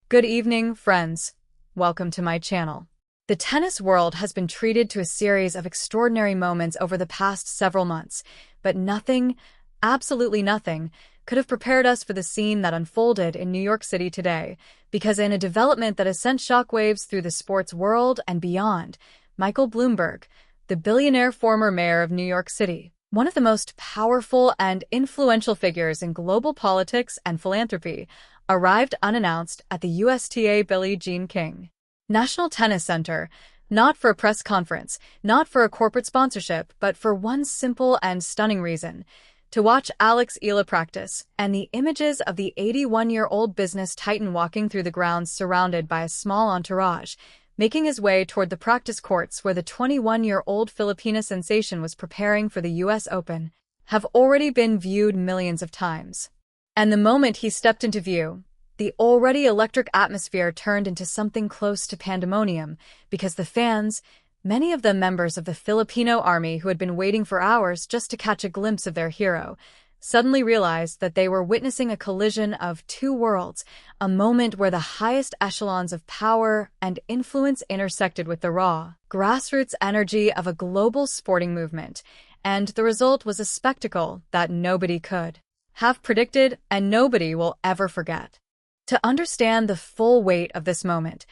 Good evening, friends. Welcome to my channel. The tennis world has been treated to a series of extraordinary moments over the past several months, but nothing, absolutely nothing, could have prepared us for the scene that unfolded in New York City today, because in a development that has sent shockwaves through the sports world and beyond, Michael Bloomberg, the billionaire former mayor of New York City, one of the most powerful and influential figures in global politics and philanthropy, arrived unannounced at the USTA Billie Jean King National Tennis Center, not for a press conference, not for a corporate sponsorship, but for one simple and stunning reason: to watch Eala practice, and the images of the 81-year-old business titan walking through the grounds surrounded by a small entourage, making his way toward the practice courts where the 21-year-old Filipina sensation was preparing for the US Open, have already been viewed millions of times. And the moment he stepped into view, the already electric atmosphere turned into something close to pandemonium, because the fans, many of them members of the Filipino army who had been waiting for hours just to catch a glimpse of their hero, suddenly realized that they were witnessing a collision of two worlds, a moment where the highest echelons of power and influence intersected with the raw, grassroots energy of a global sporting movement, and the result was a spectacle that nobody could have predicted and nobody will ever forget. To understand the full weight of this moment,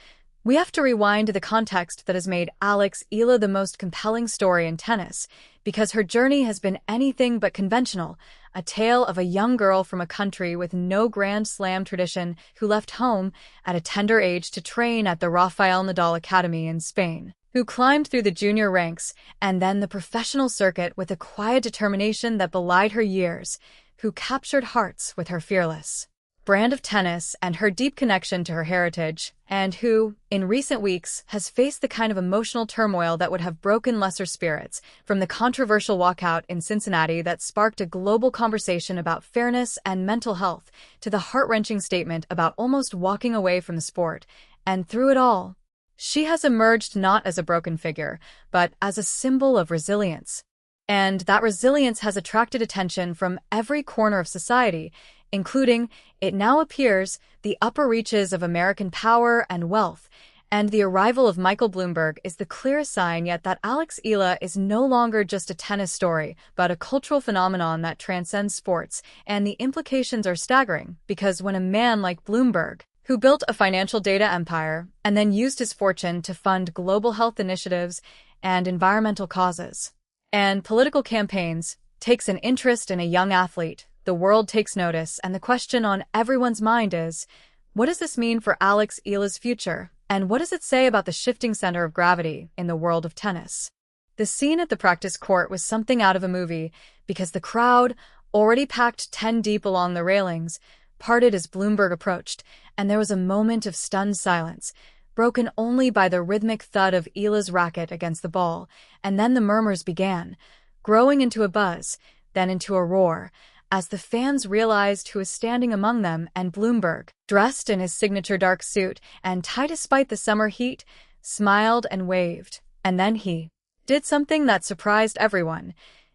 we have to rewind to the context that has made Eala the most compelling story in tennis, because her journey has been anything but conventional, a tale of a young girl from a country with no Grand Slam tradition who left home at a tender age to train at the Rafael Nadal Academy in Spain, who climbed through the junior ranks and then the professional circuit with a quiet determination that belied her years, who captured hearts with her fearless brand of tennis and her deep connection to her heritage, and who, in recent weeks, has faced the kind of emotional turmoil that would have broken lesser spirits, from the controversial walkout in Cincinnati that sparked a global conversation about fairness and mental health, to the heart-wrenching statement about almost walking away from the sport. And through it all, she has emerged not as a broken figure, but as a symbol of resilience. And that resilience has attracted attention from every corner of society, including, it now appears, the upper reaches of American power and wealth, and the arrival of Michael Bloomberg is the clearest sign yet that Eala is no longer just a tennis story, but a cultural phenomenon that transcends sports, and the implications are staggering, because when a man like Bloomberg, who built a financial data empire and then used his fortune to fund global health initiatives and environmental causes and political campaigns, takes an interest in a young athlete, the world takes notice, and the question on everyone's mind is, what does this mean for Eala's future, and what does it say about the shifting center of gravity in the world of tennis? The scene at the practice court was something out of a movie, because the crowd, already packed 10 deep along the railings, parted as Bloomberg approached, and there was a moment of stunned silence, broken only by the rhythmic thud of Eala's racket against the ball, and then the murmurs began, growing into a buzz, then into a roar, as the fans realized who was standing among them, and Bloomberg, dressed in his signature dark suit and tight despite the summer heat, smiled and waved. And then he did something that surprised everyone.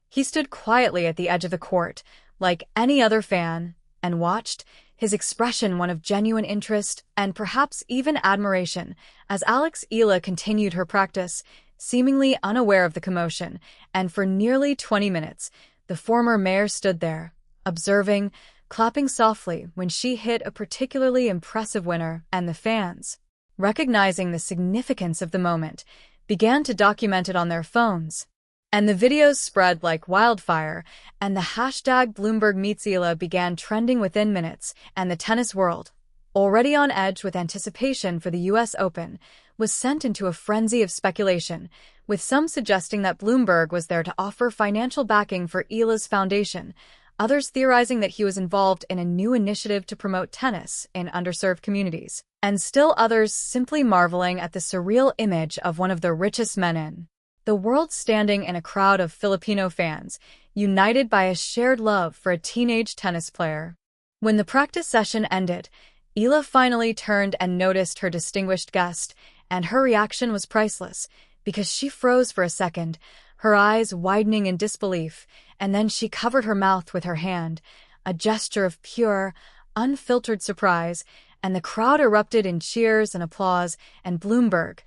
He stood quietly at the edge of the court, like any other fan, and watched, his expression one of genuine interest and perhaps even admiration, as Eala continued her practice, seemingly unaware of the commotion, and for nearly 20 minutes, the former mayor stood there, observing, clapping softly when she hit a particularly impressive winner, and the fans, recognizing the significance of the moment, began to document it on their phones. And the videos spread like wildfire, and the hashtag #BloombergMeetsEala began trending within minutes, and the tennis world, already on edge with anticipation for the US Open, was sent into a frenzy of speculation, with some suggesting that Bloomberg was there to offer financial backing for Eala's foundation, others theorizing that he was involved in a new initiative to promote tennis in underserved communities, and still others simply marveling at the surreal image of one of the richest men in the world standing in a crowd of Filipino fans, united by a shared love for a teenage tennis player. When the practice session ended, Eala finally turned and noticed her distinguished guest, and her reaction was priceless, because she froze for a second, her eyes widening in disbelief, and then she covered her mouth with her hand, a gesture of pure, unfiltered surprise, and the crowd erupted in cheers and applause, and Bloomberg,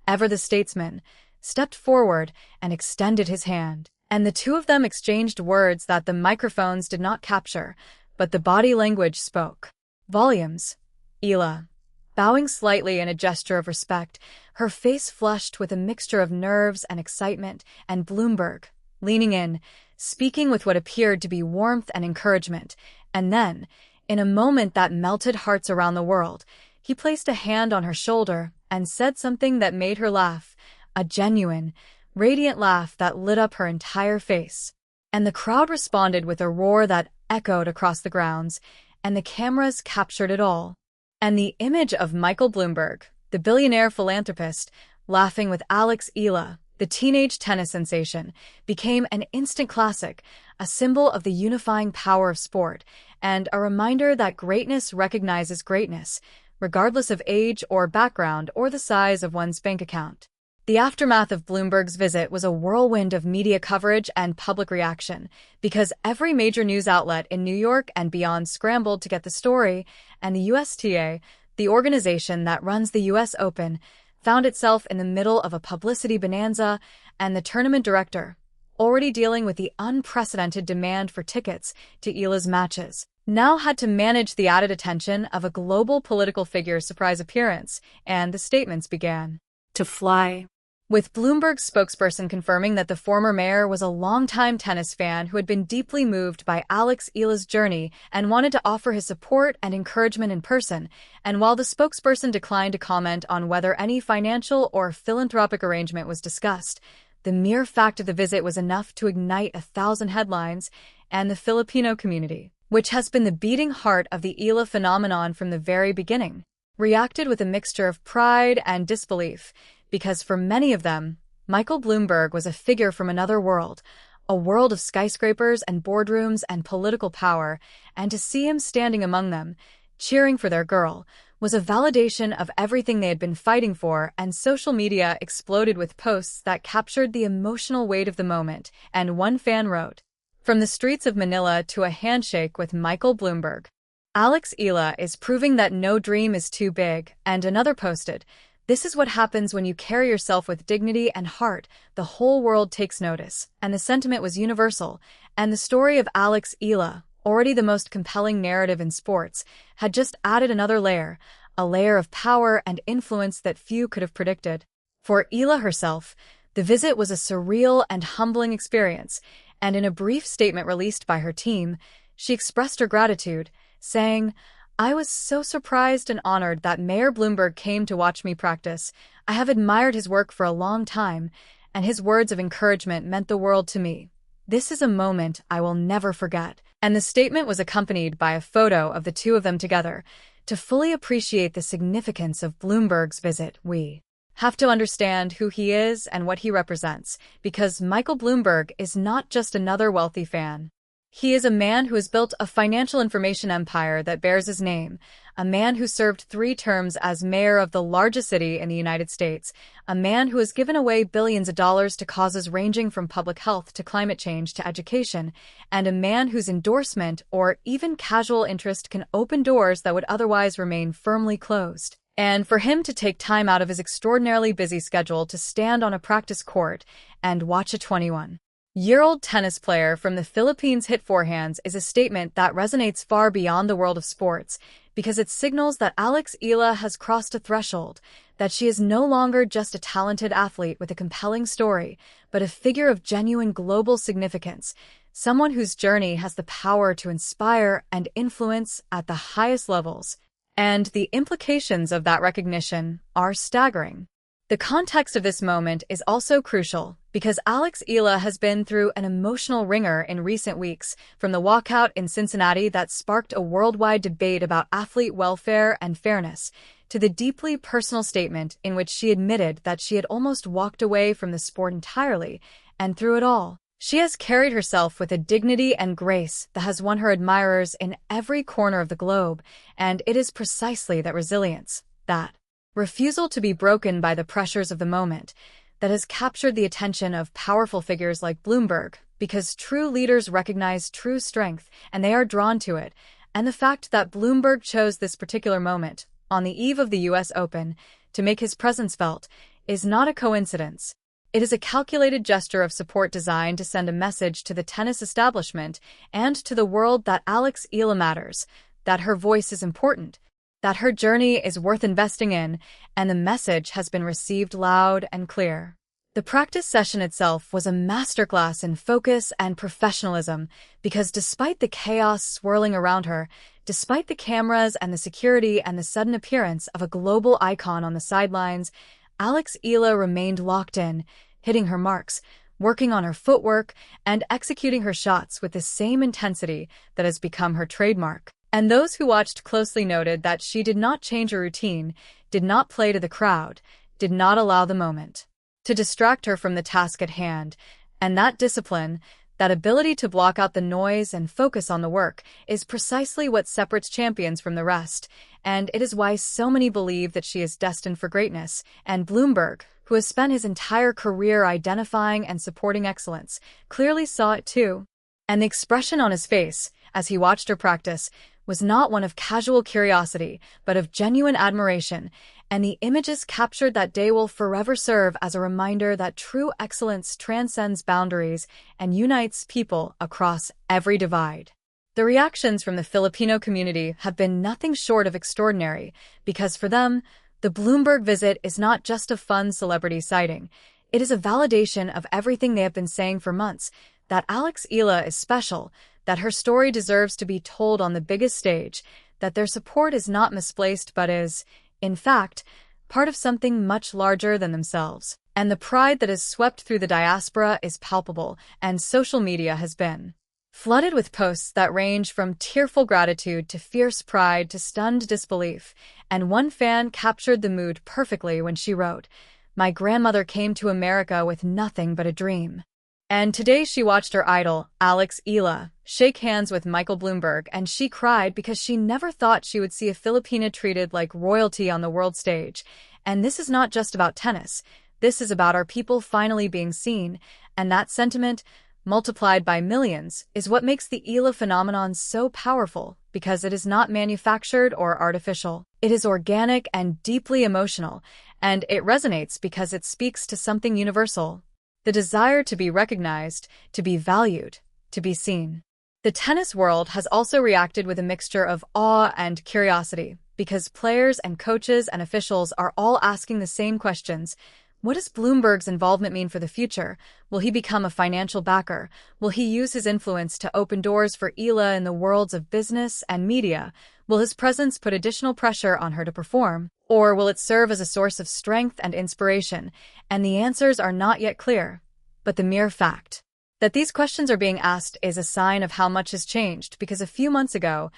ever the statesman, stepped forward and extended his hand. And the two of them exchanged words that the microphones did not capture, but the body language spoke volumes. Eala, bowing slightly in a gesture of respect, her face flushed with a mixture of nerves and excitement, and Bloomberg, leaning in, speaking with what appeared to be warmth and encouragement. And then, in a moment that melted hearts around the world, he placed a hand on her shoulder and said something that made her laugh, a genuine, radiant laugh that lit up her entire face. And the crowd responded with a roar that echoed across the grounds, and the cameras captured it all. And the image of Michael Bloomberg, the billionaire philanthropist, laughing with Eala, the teenage tennis sensation, became an instant classic, a symbol of the unifying power of sport, and a reminder that greatness recognizes greatness, regardless of age or background or the size of one's bank account. The aftermath of Bloomberg's visit was a whirlwind of media coverage and public reaction, because every major news outlet in New York and beyond scrambled to get the story, and the USTA, the organization that runs the US Open, found itself in the middle of a publicity bonanza, and the tournament director, already dealing with the unprecedented demand for tickets to Eala's matches, now had to manage the added attention of a global political figure's surprise appearance, and the statements began to fly. With Bloomberg's spokesperson confirming that the former mayor was a longtime tennis fan who had been deeply moved by Eala's journey and wanted to offer his support and encouragement in person, and while the spokesperson declined to comment on whether any financial or philanthropic arrangement was discussed, the mere fact of the visit was enough to ignite 1,000 headlines, and the Filipino community, which has been the beating heart of the Eala phenomenon from the very beginning, reacted with a mixture of pride and disbelief, because for many of them, Michael Bloomberg was a figure from another world, a world of skyscrapers and boardrooms and political power, and to see him standing among them, cheering for their girl, was a validation of everything they had been fighting for, and social media exploded with posts that captured the emotional weight of the moment, and one fan wrote, "From the streets of Manila to a handshake with Michael Bloomberg. Eala is proving that no dream is too big," and another posted, "This is what happens when you carry yourself with dignity and heart. The whole world takes notice." And the sentiment was universal, and the story of Eala, already the most compelling narrative in sports, had just added another layer, a layer of power and influence that few could have predicted. For Eala herself, the visit was a surreal and humbling experience, and in a brief statement released by her team, she expressed her gratitude, saying, "I was so surprised and honored that Mayor Bloomberg came to watch me practice. I have admired his work for a long time, and his words of encouragement meant the world to me. This is a moment I will never forget." And the statement was accompanied by a photo of the two of them together. To fully appreciate the significance of Bloomberg's visit, we have to understand who he is and what he represents, because Michael Bloomberg is not just another wealthy fan. He is a man who has built a financial information empire that bears his name, a man who served 3 terms as mayor of the largest city in the United States, a man who has given away billions of dollars to causes ranging from public health to climate change to education, and a man whose endorsement or even casual interest can open doors that would otherwise remain firmly closed. And for him to take time out of his extraordinarily busy schedule to stand on a practice court and watch a 21-year-old tennis player from the Philippines hit forehands is a statement that resonates far beyond the world of sports, because it signals that Eala has crossed a threshold, that she is no longer just a talented athlete with a compelling story, but a figure of genuine global significance, someone whose journey has the power to inspire and influence at the highest levels. And the implications of that recognition are staggering. The context of this moment is also crucial, because Eala has been through an emotional ringer in recent weeks, from the walkout in Cincinnati that sparked a worldwide debate about athlete welfare and fairness, to the deeply personal statement in which she admitted that she had almost walked away from the sport entirely, and through it all, she has carried herself with a dignity and grace that has won her admirers in every corner of the globe, and it is precisely that resilience, that refusal to be broken by the pressures of the moment, that has captured the attention of powerful figures like Bloomberg, because true leaders recognize true strength, and they are drawn to it, and the fact that Bloomberg chose this particular moment, on the eve of the US Open, to make his presence felt, is not a coincidence. It is a calculated gesture of support designed to send a message to the tennis establishment and to the world that Eala matters, that her voice is important, that her journey is worth investing in, and the message has been received loud and clear. The practice session itself was a masterclass in focus and professionalism because despite the chaos swirling around her, despite the cameras and the security and the sudden appearance of a global icon on the sidelines, Eala remained locked in, hitting her marks, working on her footwork, and executing her shots with the same intensity that has become her trademark. And those who watched closely noted that she did not change her routine, did not play to the crowd, did not allow the moment to distract her from the task at hand. And that discipline, that ability to block out the noise and focus on the work, is precisely what separates champions from the rest. And it is why so many believe that she is destined for greatness. And Bloomberg, who has spent his entire career identifying and supporting excellence, clearly saw it too. And the expression on his face, as he watched her practice, was not one of casual curiosity, but of genuine admiration, and the images captured that day will forever serve as a reminder that true excellence transcends boundaries and unites people across every divide. The reactions from the Filipino community have been nothing short of extraordinary, because for them, the Bloomberg visit is not just a fun celebrity sighting. It is a validation of everything they have been saying for months, that Eala is special, that her story deserves to be told on the biggest stage, that their support is not misplaced but is, in fact, part of something much larger than themselves. And the pride that has swept through the diaspora is palpable, and social media has been flooded with posts that range from tearful gratitude to fierce pride to stunned disbelief. And one fan captured the mood perfectly when she wrote, "My grandmother came to America with nothing but a dream. And today she watched her idol, Eala, shake hands with Michael Bloomberg, and she cried because she never thought she would see a Filipina treated like royalty on the world stage. And this is not just about tennis. This is about our people finally being seen, and that sentiment, multiplied by millions, is what makes the Eala phenomenon so powerful, because it is not manufactured or artificial. It is organic and deeply emotional, and it resonates because it speaks to something universal. The desire to be recognized, to be valued, to be seen. The tennis world has also reacted with a mixture of awe and curiosity, because players and coaches and officials are all asking the same questions. What does Bloomberg's involvement mean for the future? Will he become a financial backer? Will he use his influence to open doors for Eala in the worlds of business and media? Will his presence put additional pressure on her to perform? Or will it serve as a source of strength and inspiration? And the answers are not yet clear. But the mere fact that these questions are being asked is a sign of how much has changed, because a few months ago,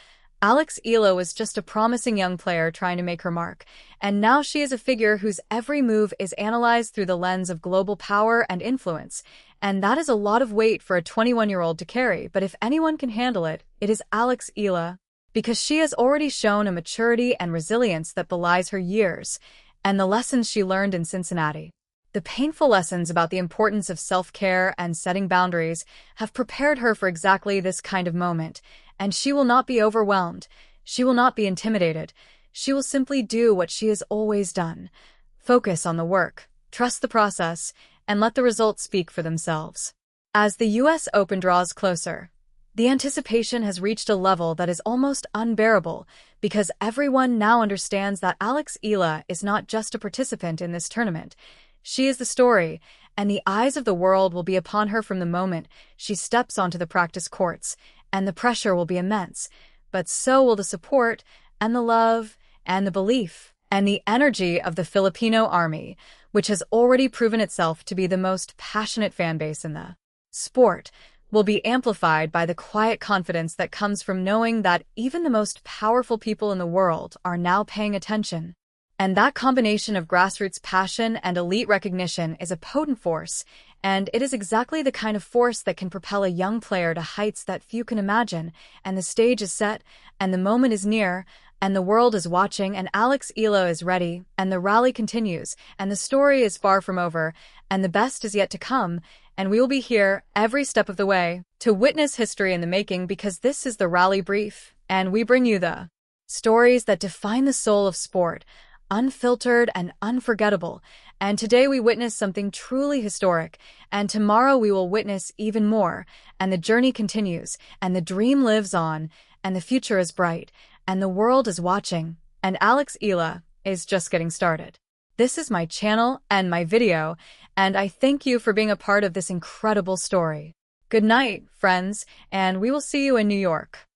Eala was just a promising young player trying to make her mark, and now she is a figure whose every move is analyzed through the lens of global power and influence, and that is a lot of weight for a 21-year-old to carry. But if anyone can handle it, it is Eala, because she has already shown a maturity and resilience that belies her years, and the lessons she learned in Cincinnati. The painful lessons about the importance of self-care and setting boundaries have prepared her for exactly this kind of moment, and she will not be overwhelmed. She will not be intimidated. She will simply do what she has always done. Focus on the work, trust the process, and let the results speak for themselves. As the US Open draws closer, the anticipation has reached a level that is almost unbearable, because everyone now understands that Eala is not just a participant in this tournament. She is the story, and the eyes of the world will be upon her from the moment she steps onto the practice courts, and the pressure will be immense, but so will the support, and the love, and the belief, and the energy of the Filipino army, which has already proven itself to be the most passionate fan base in the sport, will be amplified by the quiet confidence that comes from knowing that even the most powerful people in the world are now paying attention. And that combination of grassroots passion and elite recognition is a potent force, and it is exactly the kind of force that can propel a young player to heights that few can imagine. And the stage is set, and the moment is near, and the world is watching, and Eala is ready, and the rally continues, and the story is far from over, and the best is yet to come, and we will be here every step of the way to witness history in the making, because this is the Rally Brief, and we bring you the stories that define the soul of sport, unfiltered and unforgettable. And today we witness something truly historic, and tomorrow we will witness even more, and the journey continues, and the dream lives on, and the future is bright, and the world is watching, and Eala is just getting started. This is my channel and my video, and I thank you for being a part of this incredible story. Good night, friends, and we will see you in New York.